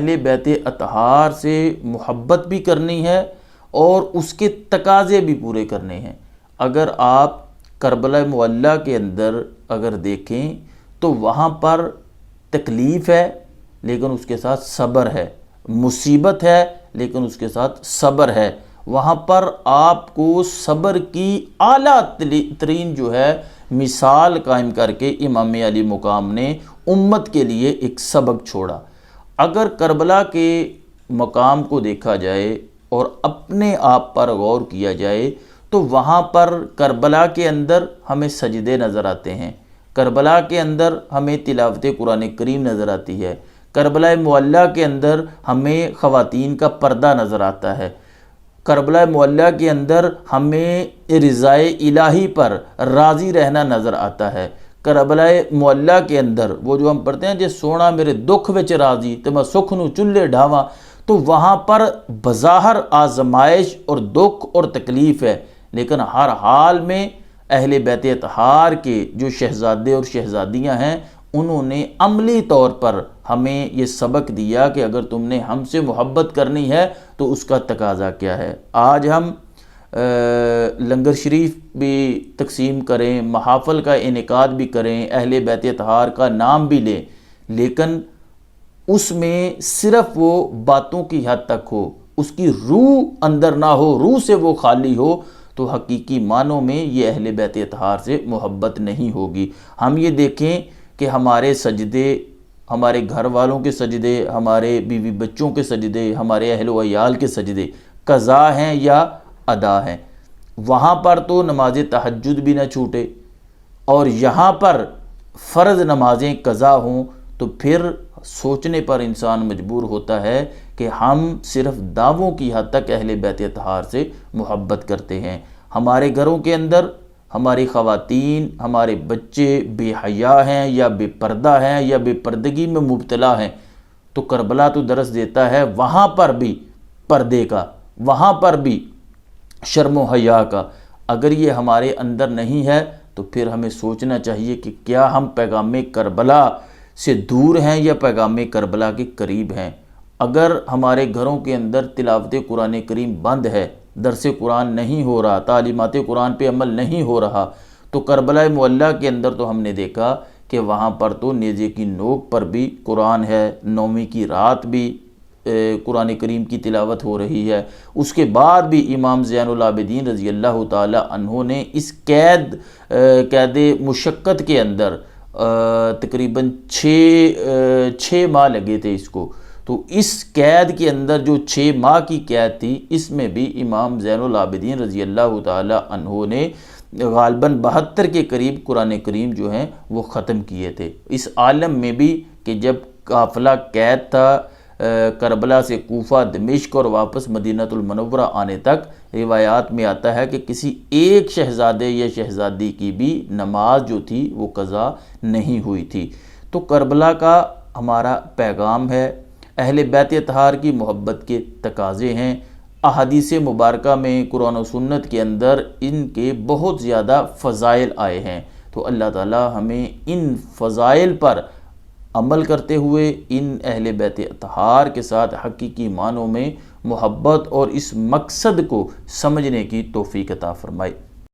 اہل بیت اطہار سے محبت بھی کرنی ہے اور اس کے تقاضے بھی پورے کرنے ہیں۔ اگر آپ کربلا معلیٰ کے اندر اگر دیکھیں تو وہاں پر تکلیف ہے لیکن اس کے ساتھ صبر ہے، مصیبت ہے لیکن اس کے ساتھ صبر ہے۔ وہاں پر آپ کو صبر کی اعلیٰ ترین جو ہے مثال قائم کر کے امام علی مقام نے امت کے لیے ایک سبق چھوڑا۔ اگر کربلا کے مقام کو دیکھا جائے اور اپنے آپ پر غور کیا جائے تو وہاں پر کربلا کے اندر ہمیں سجدے نظر آتے ہیں، کربلا کے اندر ہمیں تلاوت قرآن کریم نظر آتی ہے، کربلا معلیٰ کے اندر ہمیں خواتین کا پردہ نظر آتا ہے، کربلا معلیٰ کے اندر ہمیں رضائے الہی پر راضی رہنا نظر آتا ہے، کربلا معلیٰ کے اندر وہ جو ہم پڑھتے ہیں جے سونا میرے دکھ وچ راضی تے میں سکھ نو چولھے ڈھاواں، تو وہاں پر بظاہر آزمائش اور دکھ اور تکلیف ہے، لیکن ہر حال میں اہل بیت اطہار کے جو شہزادے اور شہزادیاں ہیں انہوں نے عملی طور پر ہمیں یہ سبق دیا کہ اگر تم نے ہم سے محبت کرنی ہے تو اس کا تقاضا کیا ہے۔ آج ہم لنگر شریف بھی تقسیم کریں، محافل کا انعقاد بھی کریں، اہل بیت اطہار کا نام بھی لیں، لیکن اس میں صرف وہ باتوں کی حد تک ہو، اس کی روح اندر نہ ہو، روح سے وہ خالی ہو، تو حقیقی معنوں میں یہ اہل بیت اطہار سے محبت نہیں ہوگی۔ ہم یہ دیکھیں کہ ہمارے سجدے، ہمارے گھر والوں کے سجدے، ہمارے بیوی بچوں کے سجدے، ہمارے اہل و عیال کے سجدے قضا ہیں یا ادا ہیں۔ وہاں پر تو نماز تہجد بھی نہ چھوٹے، اور یہاں پر فرض نمازیں قضا ہوں تو پھر سوچنے پر انسان مجبور ہوتا ہے کہ ہم صرف دعووں کی حد تک اہل بیت اطہار سے محبت کرتے ہیں۔ ہمارے گھروں کے اندر ہماری خواتین، ہمارے بچے بے حیا ہیں یا بے پردہ ہیں یا بے پردگی میں مبتلا ہیں، تو کربلا تو درس دیتا ہے وہاں پر بھی پردے کا، وہاں پر بھی شرم و حیا کا۔ اگر یہ ہمارے اندر نہیں ہے تو پھر ہمیں سوچنا چاہیے کہ کیا ہم پیغام کربلا سے دور ہیں یا پیغام کربلا کے قریب ہیں۔ اگر ہمارے گھروں کے اندر تلاوت قرآن کریم بند ہے، درس قرآن نہیں ہو رہا، تعلیمات قرآن پہ عمل نہیں ہو رہا، تو کربلا معلیٰ کے اندر تو ہم نے دیکھا کہ وہاں پر تو نیزے کی نوک پر بھی قرآن ہے، نومی کی رات بھی قرآن کریم کی تلاوت ہو رہی ہے۔ اس کے بعد بھی امام زین العابدین رضی اللہ تعالی عنہ نے اس قید مشقت کے اندر تقریباً 6 ماہ لگے تھے اس کو، تو اس قید کے اندر جو 6 ماہ کی قید تھی اس میں بھی امام زین العابدین رضی اللہ تعالی عنہ نے غالباً 72 کے قریب قرآن کریم جو ہیں وہ ختم کیے تھے۔ اس عالم میں بھی کہ جب قافلہ قید تھا کربلا سے کوفہ، دمشق اور واپس مدینہ المنورہ آنے تک، روایات میں آتا ہے کہ کسی ایک شہزادے یا شہزادی کی بھی نماز جو تھی وہ قضا نہیں ہوئی تھی۔ تو کربلا کا ہمارا پیغام ہے، اہل بیت اطہار کی محبت کے تقاضے ہیں۔ احادیث مبارکہ میں، قرآن و سنت کے اندر ان کے بہت زیادہ فضائل آئے ہیں، تو اللہ تعالی ہمیں ان فضائل پر عمل کرتے ہوئے ان اہل بیت اطہار کے ساتھ حقیقی معنوں میں محبت اور اس مقصد کو سمجھنے کی توفیق عطا فرمائے۔